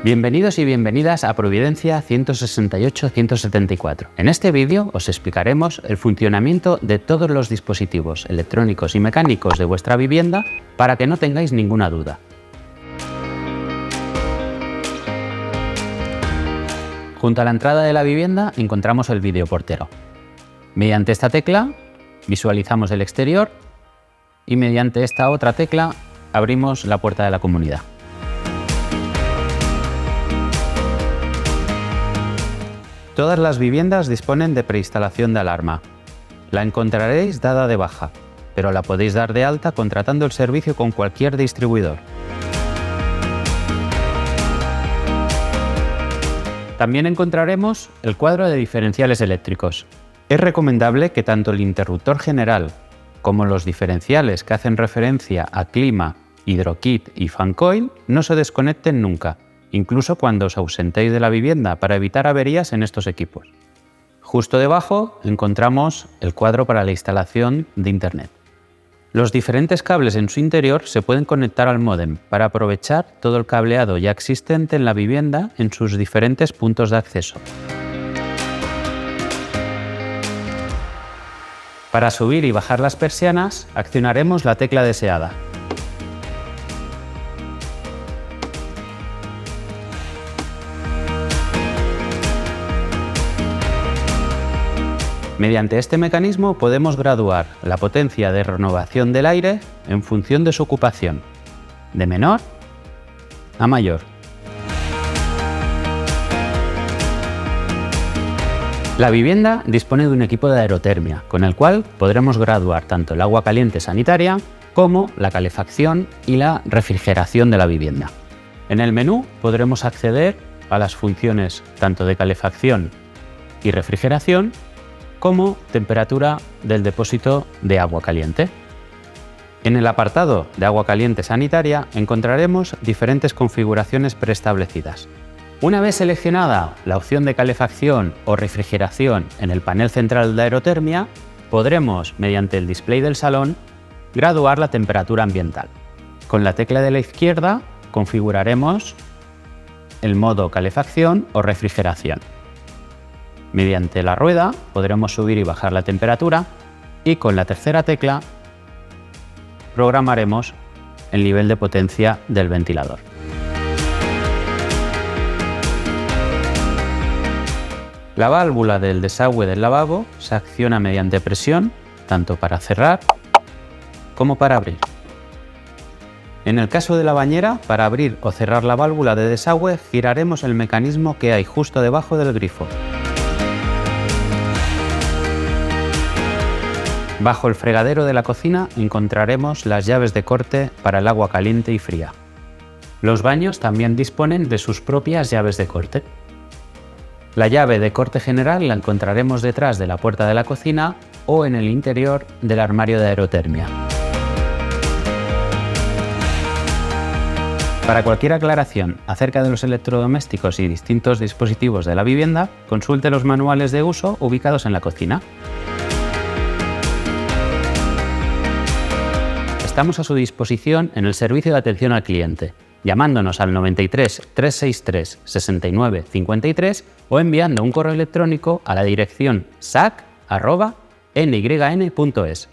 Bienvenidos y bienvenidas a Providencia 168-174. En este vídeo os explicaremos el funcionamiento de todos los dispositivos electrónicos y mecánicos de vuestra vivienda para que no tengáis ninguna duda. Junto a la entrada de la vivienda encontramos el videoportero. Mediante esta tecla visualizamos el exterior y mediante esta otra tecla abrimos la puerta de la comunidad. Todas las viviendas disponen de preinstalación de alarma. La encontraréis dada de baja, pero la podéis dar de alta contratando el servicio con cualquier distribuidor. También encontraremos el cuadro de diferenciales eléctricos. Es recomendable que tanto el interruptor general como los diferenciales que hacen referencia a clima, hidrokit y fan coil no se desconecten nunca, incluso cuando os ausentéis de la vivienda, para evitar averías en estos equipos. Justo debajo encontramos el cuadro para la instalación de Internet. Los diferentes cables en su interior se pueden conectar al módem para aprovechar todo el cableado ya existente en la vivienda en sus diferentes puntos de acceso. Para subir y bajar las persianas, accionaremos la tecla deseada. Mediante este mecanismo podemos graduar la potencia de renovación del aire en función de su ocupación, de menor a mayor. La vivienda dispone de un equipo de aerotermia, con el cual podremos graduar tanto el agua caliente sanitaria como la calefacción y la refrigeración de la vivienda. En el menú podremos acceder a las funciones tanto de calefacción y refrigeración como temperatura del depósito de agua caliente. En el apartado de agua caliente sanitaria encontraremos diferentes configuraciones preestablecidas. Una vez seleccionada la opción de calefacción o refrigeración en el panel central de aerotermia, podremos, mediante el display del salón, graduar la temperatura ambiental. Con la tecla de la izquierda configuraremos el modo calefacción o refrigeración. Mediante la rueda podremos subir y bajar la temperatura y con la tercera tecla programaremos el nivel de potencia del ventilador. La válvula del desagüe del lavabo se acciona mediante presión, tanto para cerrar como para abrir. En el caso de la bañera, para abrir o cerrar la válvula de desagüe, giraremos el mecanismo que hay justo debajo del grifo. Bajo el fregadero de la cocina encontraremos las llaves de corte para el agua caliente y fría. Los baños también disponen de sus propias llaves de corte. La llave de corte general la encontraremos detrás de la puerta de la cocina o en el interior del armario de aerotermia. Para cualquier aclaración acerca de los electrodomésticos y distintos dispositivos de la vivienda, consulte los manuales de uso ubicados en la cocina. Estamos a su disposición en el servicio de atención al cliente, llamándonos al 93 363 69 53 o enviando un correo electrónico a la dirección sac@nyn.es.